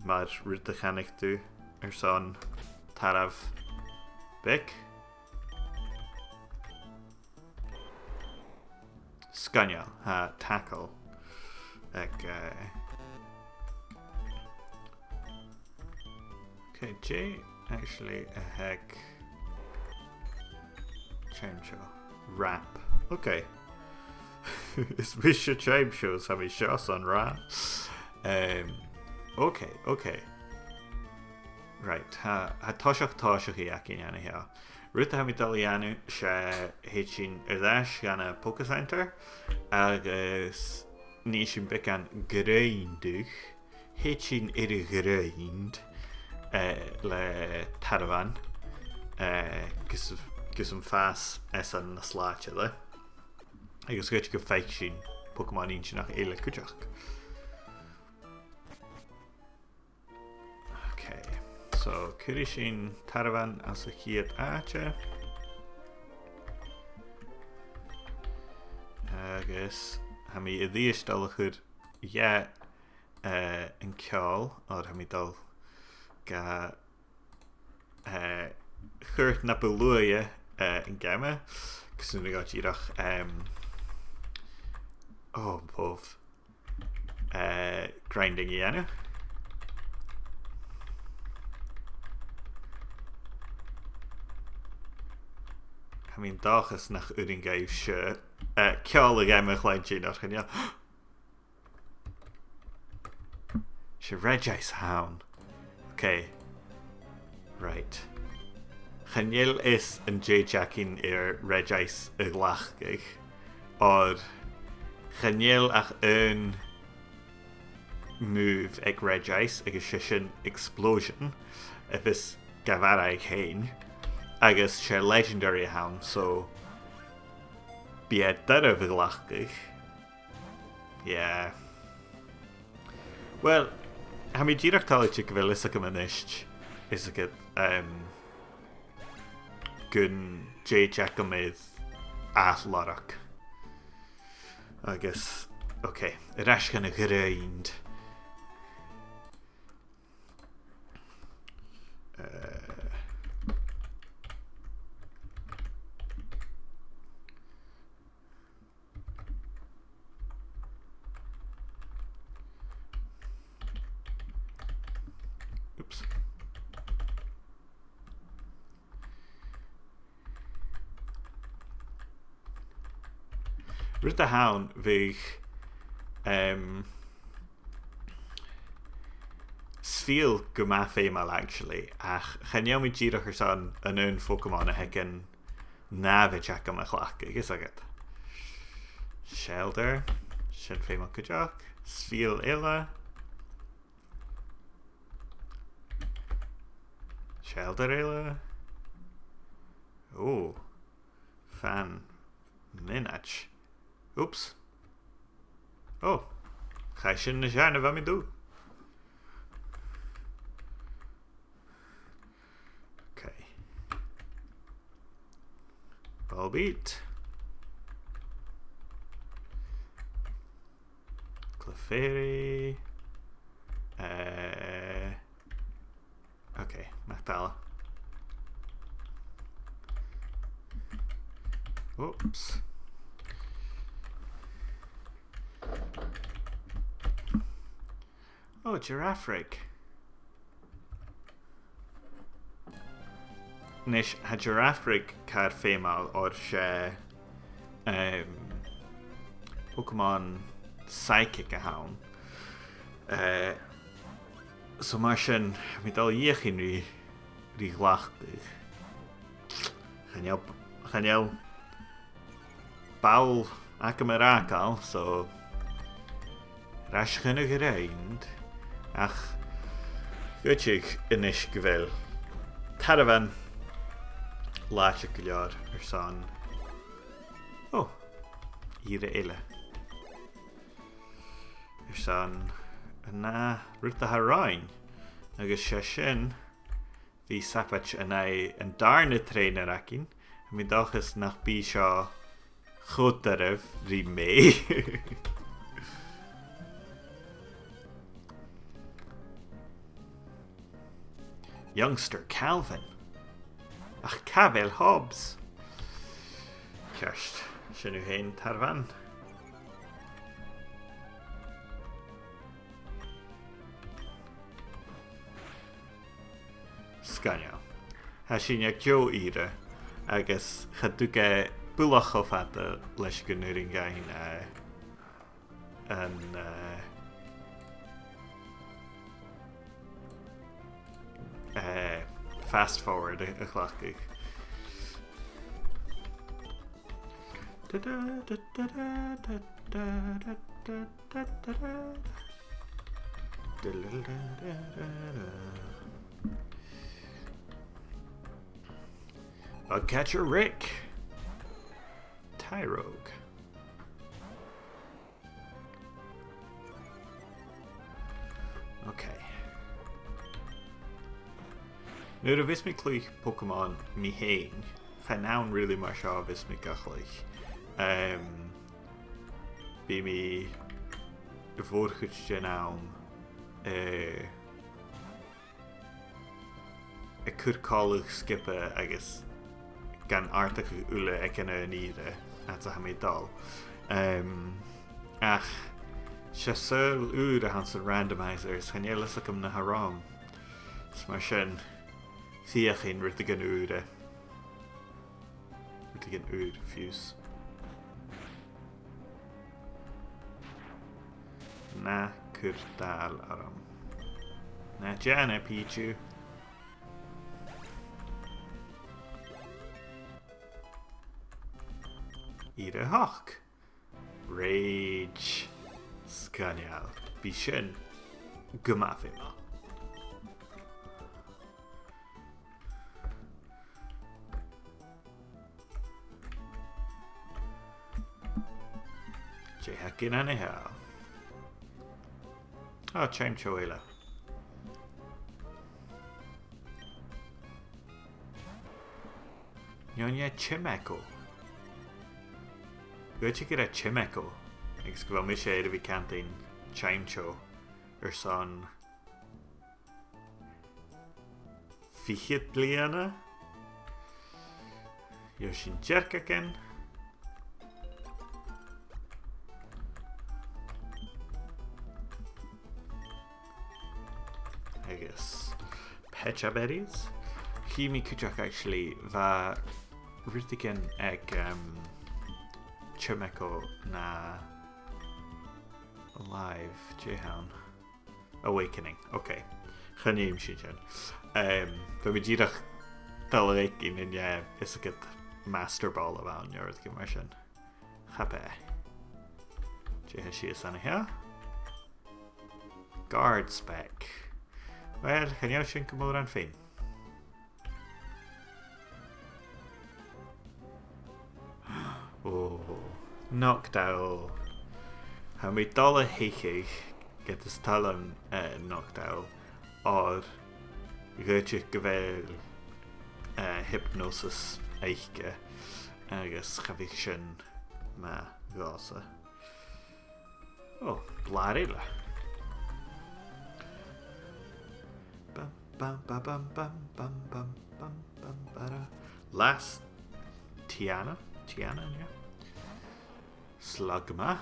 mar ruta chanig tú son taraf bic. Scanial ha tackle ag okay, J actually a heck Chime show rap. Okay. Is wish your chime shows have a shots on rap. Okay. Right. Ha toshach hi akin yana here. Ruta Hamidalianu se héitsin ardáis ganna Poké Center agus níos sin bic an gréinduch héitsin gréind le Taravan gus an fás an na sláite le agus goit go feic sin Pokémon ín sin nach eile cuideach. Okay. So, cuirí sin Taravan as a chiad áte agus ha mi a ddiastal chud an ceol or ha mi dal ga chuirt na beluaie an game gus yn got iirach bof grinding i enw. I mean, dachas nach uring gaif se ceol a game chlein sin ar chynio. Se Regice Hound. Okay. Right. Chynil is an J-Jackin Regice y glachgig. Or chynil ach un move ag Regice ag sin explosion if is gavara ag hain. Agus se legendary hound, so be a dyr fy glachgig. Yeah. Well, ha mi dirach talu ti gyfel is ag ymynisht is ag gun Ceithir at lorach. Agus, okay, yr asgan y greind. Oops. Ruta haun vig sfeel guma fémal actually ach chanel mi ddíireach san an un Pokémon a hecin návidteach am a chlach agus agad. Shelter sin fémal cuideach sfeel eile Shelter eile fan minach. Oops. Oh, ga sin na searna bha mi dú. Okay. Ballbeat. Clefairy. Okay, Mactala. Oops. Oh, Giraffe. Nish ha Giraffe car fémal or se Pokémon Psychic a haun. So mar sin mi dal dhéchin rí glachtig. Chanel baul ac am aracal, so rasgynnig reind. Ach, gwtich inis gyfel. Taravan laatje giljar san. Oh, hier eile. San na ruta harain. Agus se sin vi sapach an darne trainer akin. Mi dachas nach bí seo chotaref rí mé. Youngster Calvin. Ach Cabell Hobbs. Ceist, sin hain tarfan. Sganio. Ha sin jo ire, agus chadúge bulach of fada leis gynnurin gain an fast forward a chlachig. Bugcatcher Rick. Tyrogue. Okay. Nu vis mi Cluiche Pokémon mi hain. Ga naun really mar seo vis mi gachlich. Bi mi vorige naun curcálaigh skippe agus gan artach ule ekenne an ire at a ha mé dal. Ach se sul úr a hans an randomizers chan jelas am na haram. Smar sin fiachin rute gan úre. Rute gan úr fuse. Na curtal aram. Na Jana Pichu. Ire hawk. Rage. Scanial. Bishin. Gumafima. Jehakin anyhow. Oh, Chaim Choela. Nyonya Chimeko. Weet je a Chimeko? Ik skwam mis er vi kantin Chaimcho son Fichit bliana Yoshin Jerkaken I guess Pecha berries. Himi Kuchak actually va Ritiken egg Chimeko na Alive Jehan Awakening. Okay. Chanim Shijan. But we jirach dalek in ja is it Master Ball around your commission. Happy. Jeha she is on here. Guard spec. Well, can you shin come over and fin? Oh, knocked out. How many dollar hickey get this talon knocked out, or Gutje gevel hypnosis eiche agus chaviction ma gasa. Oh, blarilla. Bum bum bum bum bum bum bum bum bum bara. Last Tiana, yeah. Slugma.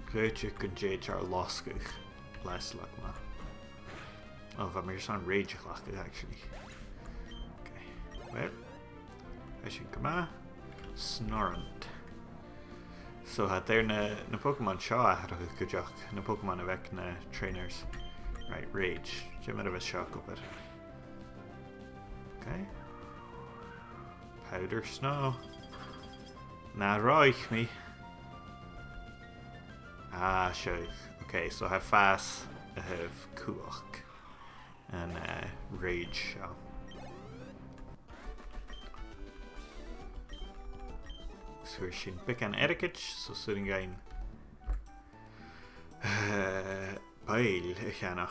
Cluiche kun JHR lastig. Last Slugma. Oh, I'm just on rage lastig actually. Okay. Well, I should come on. Snorrant. So had there na Pokemon Shaw had a good job. Na Pokemon avec na trainers. Right, rage. Jim out of a shock up it. Okay. Powder snow. Na roich me. Ah, sure. Okay, so I have fast, I have Kuok, and Rage Show. So we're shin pick an etiquette, so sitting gain. Bail, ik ga nog.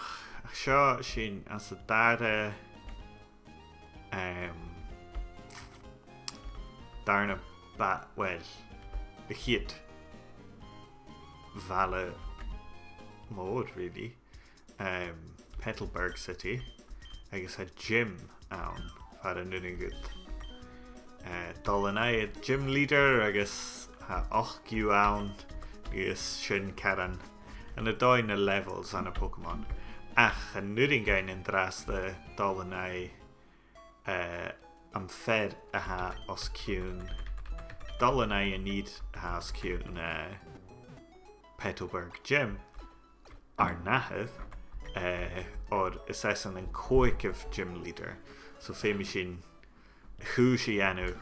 Shaw shin as a data. Darna well, the hit. Vale mór, really. Petalburg City. Agus a gym ann far an nuingud. Dal an a gym leader agus ha 8 ann agus sin ceran. And a dóin na levels an a Pokémon. Ach, an nuingain in dras de dal an a am fed a ha os ciún. Dal an a need ha os ciún Petalburg gym. Ar nahad, or assessing an coic of gym leader. So famous sin Cluicheamaid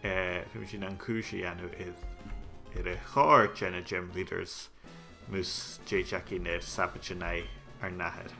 famous sin an Cluicheamaid is a chóir gena gym leaders mus Jackie nir sapachanai ar nahad.